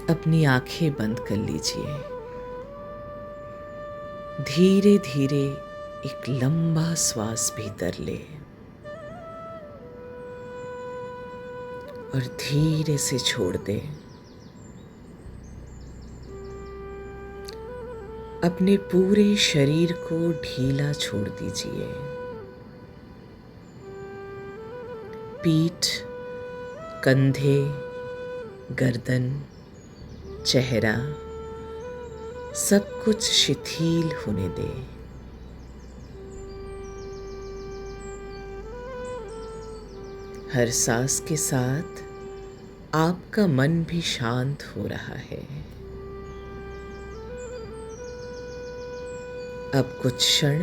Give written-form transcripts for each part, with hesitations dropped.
अपनी आंखें बंद कर लीजिए। धीरे धीरे एक लंबा श्वास भीतर ले और धीरे से छोड़ दे। अपने पूरे शरीर को ढीला छोड़ दीजिए। पीठ, कंधे, गर्दन, चेहरा सब कुछ शिथिल होने दे। हर सांस के साथ आपका मन भी शांत हो रहा है। अब कुछ क्षण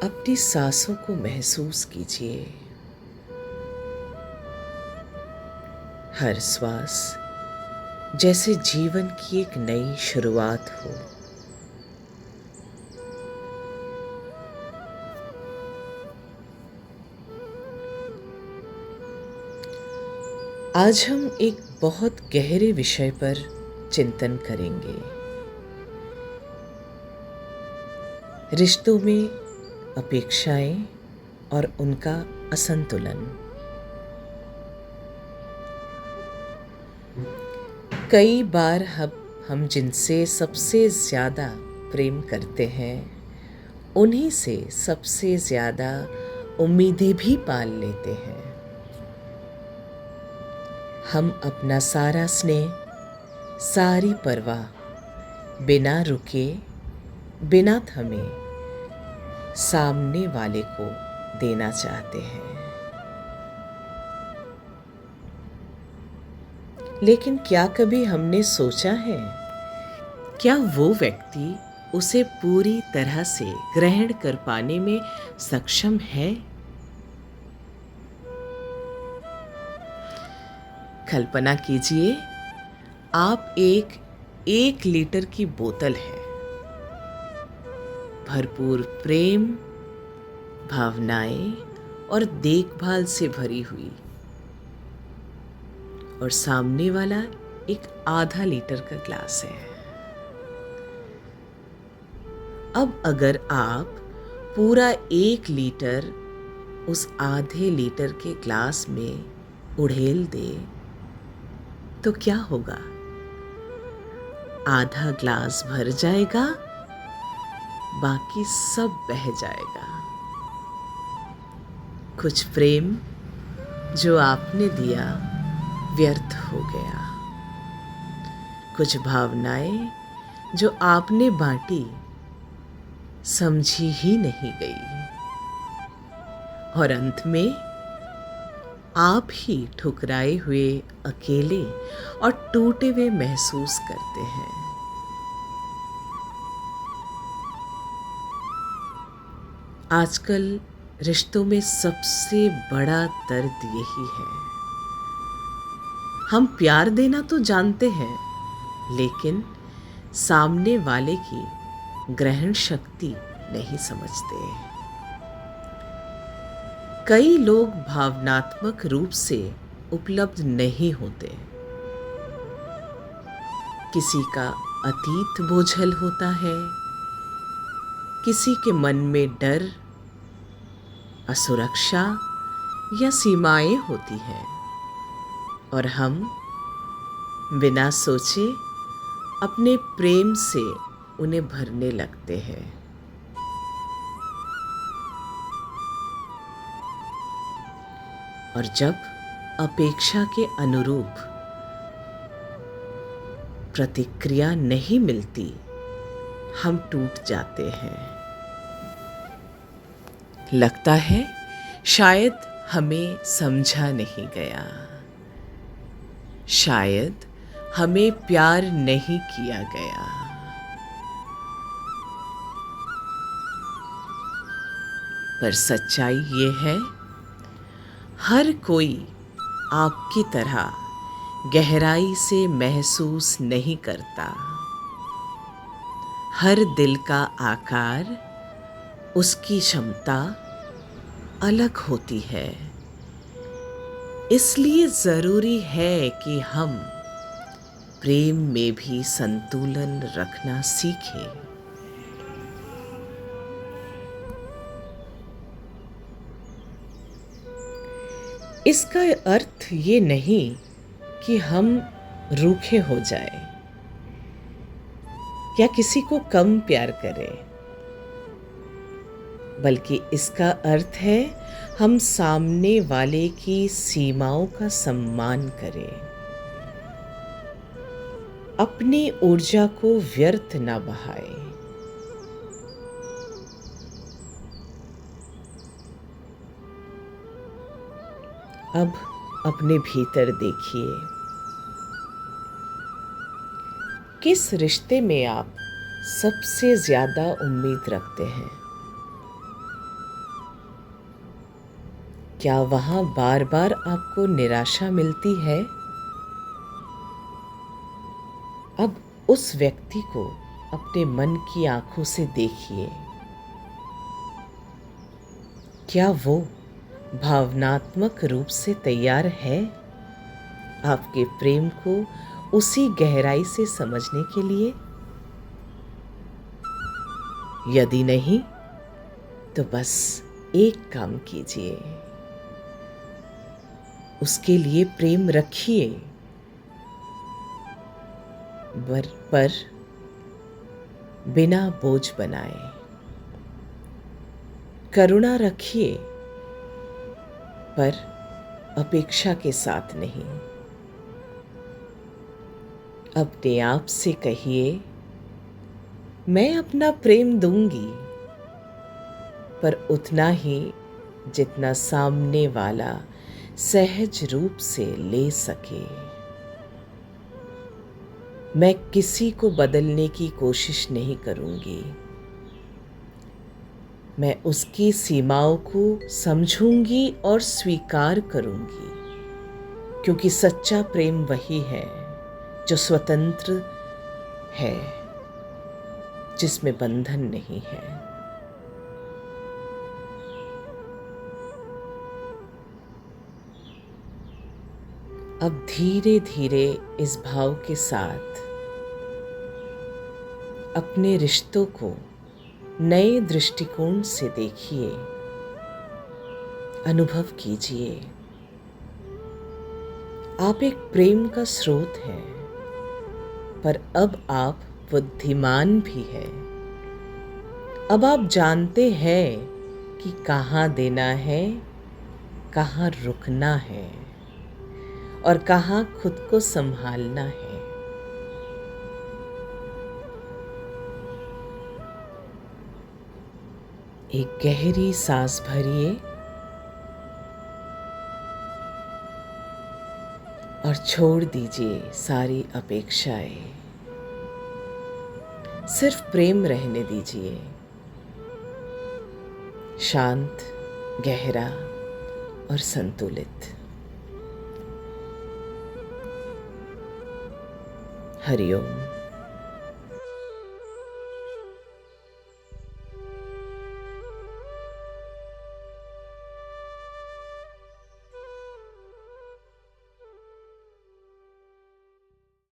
अपनी सांसों को महसूस कीजिए। हर श्वास जैसे जीवन की एक नई शुरुआत हो। आज हम एक बहुत गहरे विषय पर चिंतन करेंगे। रिश्तों में अपेक्षाएं और उनका असंतुलन। कई बार हम जिनसे सबसे ज़्यादा प्रेम करते हैं उन्हीं से सबसे ज़्यादा उम्मीदें भी पाल लेते हैं। हम अपना सारा स्नेह, सारी परवाह बिना रुके, बिना थमे सामने वाले को देना चाहते हैं। लेकिन क्या कभी हमने सोचा है, क्या वो व्यक्ति उसे पूरी तरह से ग्रहण कर पाने में सक्षम है? कल्पना कीजिए, आप एक लीटर की बोतल है, भरपूर प्रेम, भावनाएं और देखभाल से भरी हुई, और सामने वाला एक आधा लीटर का ग्लास है। अब अगर आप पूरा 1 लीटर उस आधे लीटर के ग्लास में उड़ेल दे तो क्या होगा? आधा ग्लास भर जाएगा, बाकी सब बह जाएगा। कुछ प्रेम जो आपने दिया व्यर्थ हो गया। कुछ भावनाएं जो आपने बांटी समझी ही नहीं गई, और अंत में आप ही ठुकराए हुए, अकेले और टूटे हुए महसूस करते हैं। आजकल रिश्तों में सबसे बड़ा दर्द यही है। हम प्यार देना तो जानते हैं, लेकिन सामने वाले की ग्रहण शक्ति नहीं समझते। कई लोग भावनात्मक रूप से उपलब्ध नहीं होते। किसी का अतीत बोझल होता है, किसी के मन में डर, असुरक्षा या सीमाएं होती हैं, और हम बिना सोचे अपने प्रेम से उन्हें भरने लगते हैं। और जब अपेक्षा के अनुरूप प्रतिक्रिया नहीं मिलती, हम टूट जाते हैं। लगता है शायद हमें समझा नहीं गया, शायद हमें प्यार नहीं किया गया। पर सच्चाई ये है, हर कोई आपकी तरह गहराई से महसूस नहीं करता। हर दिल का आकार, उसकी क्षमता अलग होती है। इसलिए ज़रूरी है कि हम प्रेम में भी संतुलन रखना सीखें। इसका अर्थ ये नहीं कि हम रूखे हो जाएं या किसी को कम प्यार करें, बल्कि इसका अर्थ है हम सामने वाले की सीमाओं का सम्मान करें, अपनी ऊर्जा को व्यर्थ ना बहाएं। अब अपने भीतर देखिए, किस रिश्ते में आप सबसे ज्यादा उम्मीद रखते हैं? क्या वहां बार बार आपको निराशा मिलती है? अब उस व्यक्ति को अपने मन की आंखों से देखिए। क्या वो भावनात्मक रूप से तैयार है आपके प्रेम को उसी गहराई से समझने के लिए? यदि नहीं, तो बस एक काम कीजिए, उसके लिए प्रेम रखिए, पर बिना बोझ बनाए। करुणा रखिए, पर अपेक्षा के साथ नहीं। अपने आप से कहिए, मैं अपना प्रेम दूंगी, पर उतना ही जितना सामने वाला सहज रूप से ले सके। मैं किसी को बदलने की कोशिश नहीं करूंगी। मैं उसकी सीमाओं को समझूंगी और स्वीकार करूंगी, क्योंकि सच्चा प्रेम वही है जो स्वतंत्र है, जिसमें बंधन नहीं है। अब धीरे धीरे इस भाव के साथ अपने रिश्तों को नए दृष्टिकोण से देखिए, अनुभव कीजिए। आप एक प्रेम का स्रोत हैं, पर अब आप बुद्धिमान भी हैं। अब आप जानते हैं कि कहाँ देना है, कहाँ रुकना है और कहाँ खुद को संभालना है। एक गहरी सांस भरिए और छोड़ दीजिए सारी अपेक्षाएं। सिर्फ प्रेम रहने दीजिए, शांत, गहरा और संतुलित। हरिओम।